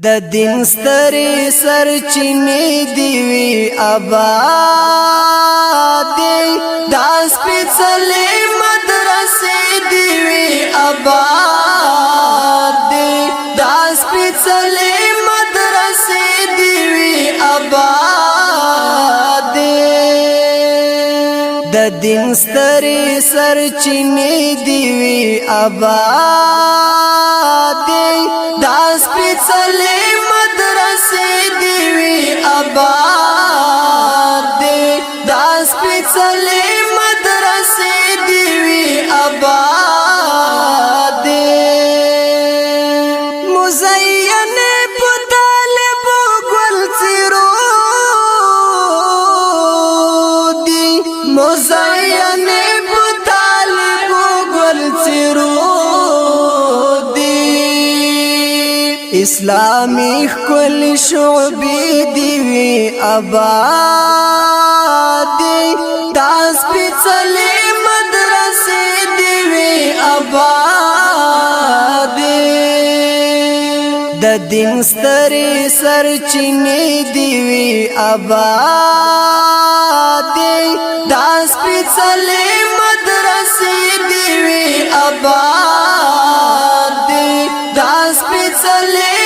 د دین سترې سرچینې دی وی آباد دی دا سپېڅلې مدرسې دی وی آباد دی دا سپېڅلې مدرسې دی وی آباد دی د دین سترې سرچینې دی وی آباد دی دا سپېڅلې مدرسې دی وی آباد دی دا سپېڅلې مدرسې دی وی آباد دی مزین په طالب ګل څیرو دی مزین په طالب ګل څیرو اسلامی کل شعبی دیوی آباد دی دا سپېڅلې مدرسې دیوی آباد دی د دین سترې سرچینې دیوی آباد دی دا سپېڅلې مدرسې دیوی آباد دی دا سپېڅلې